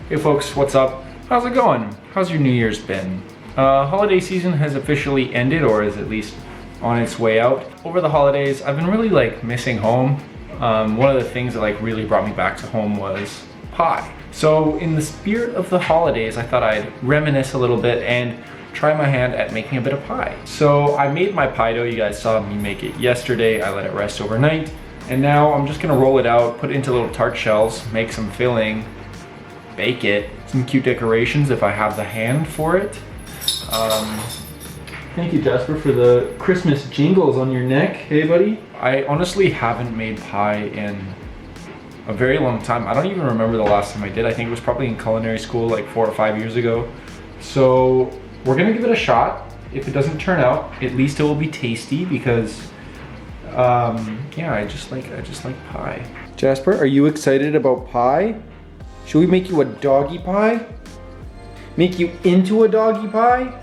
Hey folks, what's up? How's it going? How's your New Year's been? Holiday season has officially ended, or is at least on its way out. Over the holidays, I've been really missing home. One of the things that really brought me back to home was pie. So in the spirit of the holidays, I thought I'd reminisce a little bit and try my hand at making a bit of pie. So I made my pie dough. You guys saw me make it yesterday. I let it rest overnight. And now I'm just gonna roll it out, put it into little tart shells, make some filling, bake it. Some cute decorations if I have the hand for it. Thank you, Jasper, for the Christmas jingles on your neck. Hey, buddy. I honestly haven't made pie in a very long time. I don't even remember the last time I did. I think it was probably in culinary school 4 or 5 years ago. So we're gonna give it a shot. If it doesn't turn out, at least it will be tasty because yeah, I just like pie. Jasper, are you excited about pie? Should we make you a doggy pie? Make you into a doggy pie?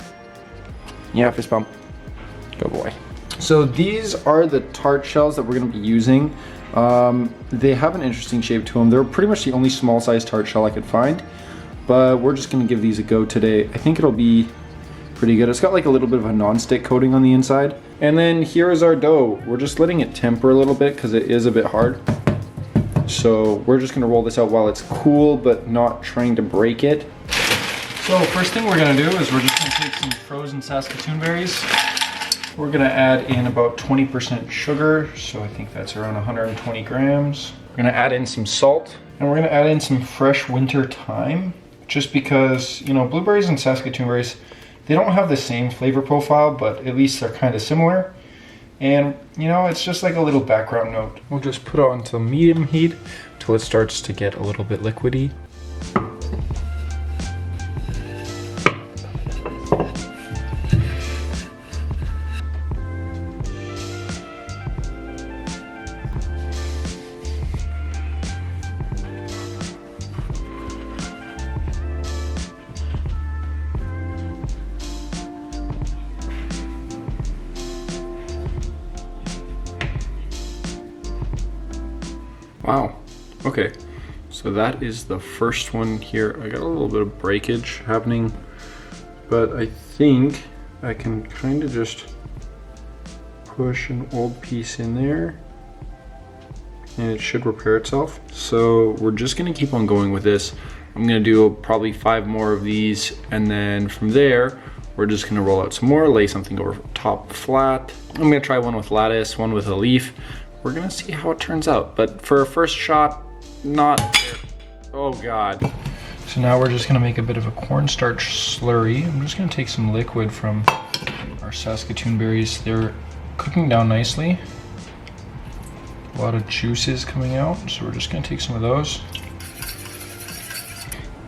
Yeah, fist bump. Good boy. So these are the tart shells that we're gonna be using. They have an interesting shape to them. They're pretty much the only small size tart shell I could find, but we're just gonna give these a go today. I think it'll be pretty good. It's got a little bit of a non-stick coating on the inside. And then here is our dough. We're just letting it temper a little bit because it is a bit hard. So we're just gonna roll this out while it's cool, but not trying to break it. So first thing we're gonna do is we're just gonna take some frozen Saskatoon berries. We're gonna add in about 20% sugar. So I think that's around 120 grams. We're gonna add in some salt, and we're gonna add in some fresh winter thyme, just because, blueberries and Saskatoon berries, they don't have the same flavor profile, but at least they're kind of similar. And it's just a little background note. We'll just put it on to medium heat till it starts to get a little bit liquidy. Wow, okay, so that is the first one here. I got a little bit of breakage happening, but I think I can kind of just push an old piece in there and it should repair itself. So we're just gonna keep on going with this. I'm gonna do probably 5 more of these, and then from there, we're just gonna roll out some more, lay something over top flat. I'm gonna try one with lattice, one with a leaf. We're gonna see how it turns out, but for a first shot, not there. Oh God. So now we're just gonna make a bit of a cornstarch slurry. I'm just gonna take some liquid from our Saskatoon berries. They're cooking down nicely. A lot of juices coming out, so we're just gonna take some of those.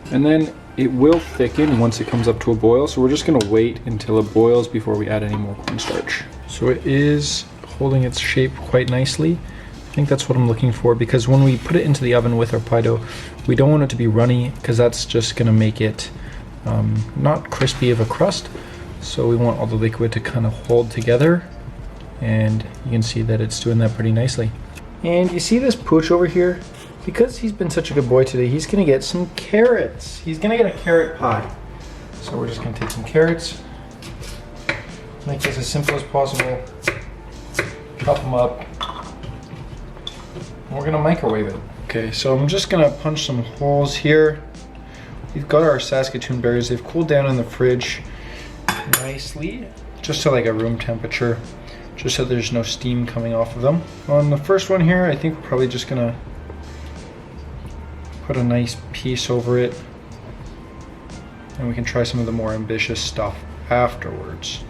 And then it will thicken once it comes up to a boil, so we're just gonna wait until it boils before we add any more cornstarch. So it is holding its shape quite nicely. I think that's what I'm looking for, because when we put it into the oven with our pie dough, we don't want it to be runny, because that's just gonna make it not crispy of a crust. So we want all the liquid to kind of hold together, and you can see that it's doing that pretty nicely. And you see this pooch over here? Because he's been such a good boy today, he's gonna get some carrots. He's gonna get a carrot pie. So we're just gonna take some carrots, make this as simple as possible. Chop them up. We're gonna microwave it. Okay, so I'm just gonna punch some holes here. We've got our Saskatoon berries. They've cooled down in the fridge nicely, just to a room temperature, just so there's no steam coming off of them. On the first one here, I think we're probably just gonna put a nice piece over it, and we can try some of the more ambitious stuff afterwards.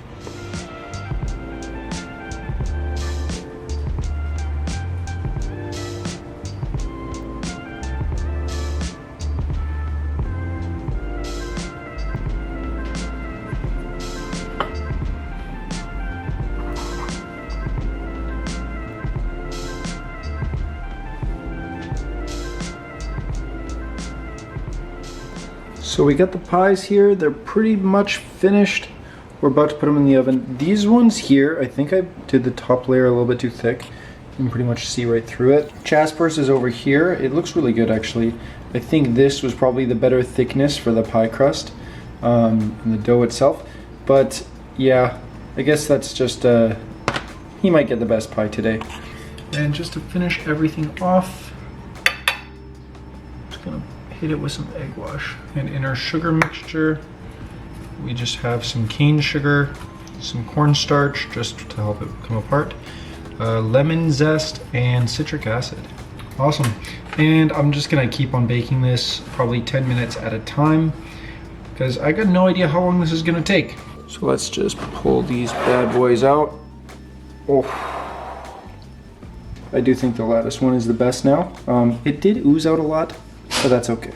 So we got the pies here. They're pretty much finished. We're about to put them in the oven. These ones here, I think I did the top layer a little bit too thick. can pretty much see right through it. Jasper's is over here. It looks really good actually. I think this was probably the better thickness for the pie crust and the dough itself. But yeah, I guess that's just, he might get the best pie today. And just to finish everything off, just gonna hit it with some egg wash. And in our sugar mixture, we just have some cane sugar, some cornstarch just to help it come apart, lemon zest, and citric acid. Awesome. And I'm just gonna keep on baking this probably 10 minutes at a time because I got no idea how long this is gonna take. So let's just pull these bad boys out. Oh, I do think the lattice one is the best now. It did ooze out a lot, but that's okay.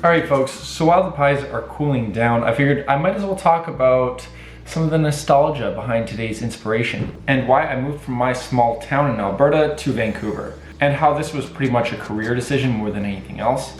All right, folks, so while the pies are cooling down, I figured I might as well talk about some of the nostalgia behind today's inspiration and why I moved from my small town in Alberta to Vancouver, and how this was pretty much a career decision more than anything else.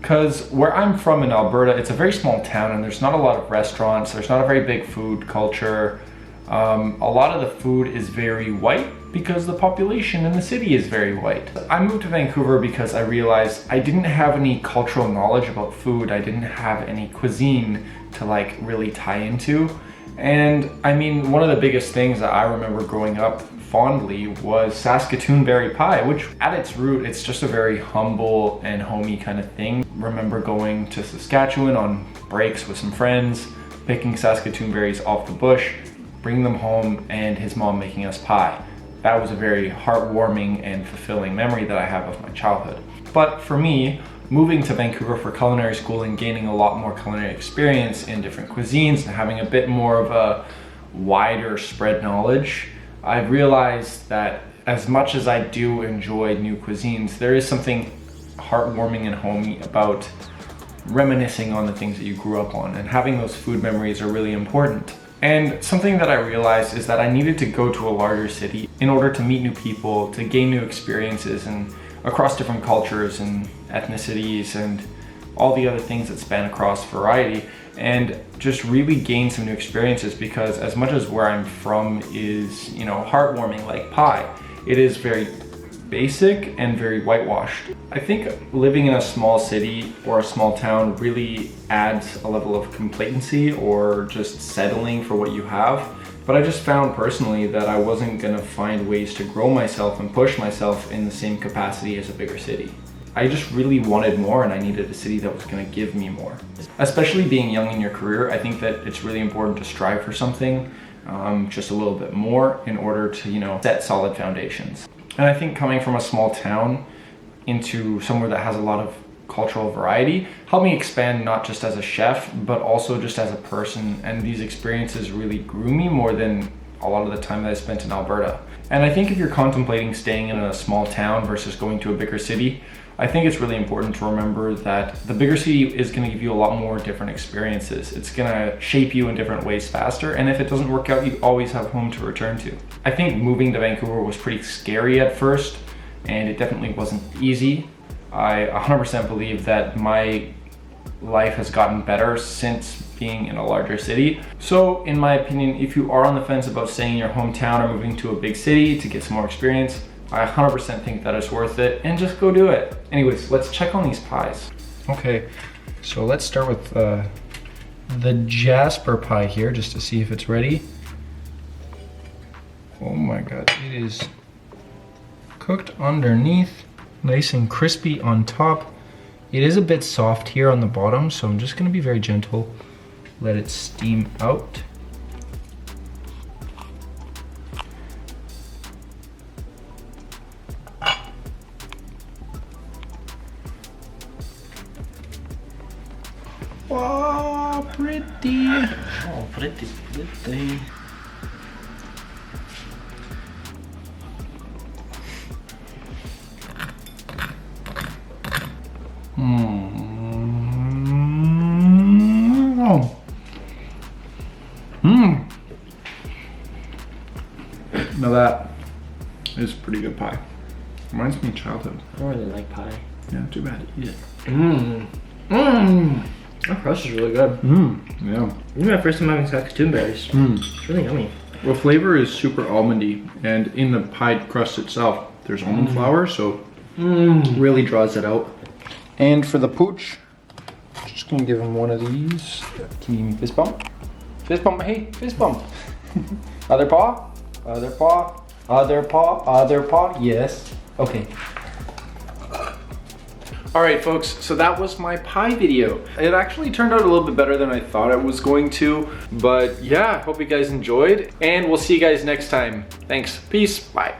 Because where I'm from in Alberta, it's a very small town and there's not a lot of restaurants, there's not a very big food culture. A lot of the food is very white because the population in the city is very white. I moved to Vancouver because I realized I didn't have any cultural knowledge about food. I didn't have any cuisine to like really tie into. And I mean, one of the biggest things that I remember growing up fondly was Saskatoon berry pie, which at its root, it's just a very humble and homey kind of thing. Remember going to Saskatchewan on breaks with some friends, picking Saskatoon berries off the bush, bringing them home, and his mom making us pie. That was a very heartwarming and fulfilling memory that I have of my childhood. But for me, moving to Vancouver for culinary school and gaining a lot more culinary experience in different cuisines and having a bit more of a wider spread knowledge, I realized that as much as I do enjoy new cuisines, there is something heartwarming and homey about reminiscing on the things that you grew up on, and having those food memories are really important. And something that I realized is that I needed to go to a larger city in order to meet new people, to gain new experiences and across different cultures and ethnicities and all the other things that span across variety, and just really gain some new experiences. Because as much as where I'm from is, you know, heartwarming like pie, it is very basic and very whitewashed. I think living in a small city or a small town really adds a level of complacency or just settling for what you have. But I just found personally that I wasn't gonna find ways to grow myself and push myself in the same capacity as a bigger city. I just really wanted more, and I needed a city that was gonna give me more. Especially being young in your career, I think that it's really important to strive for something just a little bit more in order to, you know, set solid foundations. And I think coming from a small town into somewhere that has a lot of cultural variety helped me expand, not just as a chef, but also just as a person. And these experiences really grew me more than a lot of the time that I spent in Alberta. And I think if you're contemplating staying in a small town versus going to a bigger city, I think it's really important to remember that the bigger city is going to give you a lot more different experiences. It's going to shape you in different ways faster, and if it doesn't work out, you always have home to return to. I think moving to Vancouver was pretty scary at first, and it definitely wasn't easy. I 100% believe that my life has gotten better since being in a larger city. So in my opinion, if you are on the fence about staying in your hometown or moving to a big city to get some more experience, I 100% think that it's worth it, and just go do it. Anyways, let's check on these pies. Okay, so let's start with the Jasper pie here, just to see if it's ready. Oh my God, it is cooked underneath, nice and crispy on top. It is a bit soft here on the bottom, so I'm just gonna be very gentle. Let it steam out. Wow, pretty. Oh, pretty, pretty. Now that is pretty good pie. Reminds me of childhood. I don't really like pie. Yeah, too bad. Yeah. That crust is really good. Yeah. This is my first time having Saskatoon berries. It's really yummy. Well, flavor is super almondy, and in the pie crust itself, there's almond flour, so really draws it out. And for the pooch, just gonna give him one of these. Can you give me fist bump? Fist bump, hey, fist bump. Other paw, other paw, other paw, other paw, yes. Okay. Alright folks, so that was my pie video. It actually turned out a little bit better than I thought it was going to, but yeah, hope you guys enjoyed, and we'll see you guys next time. Thanks, peace, bye.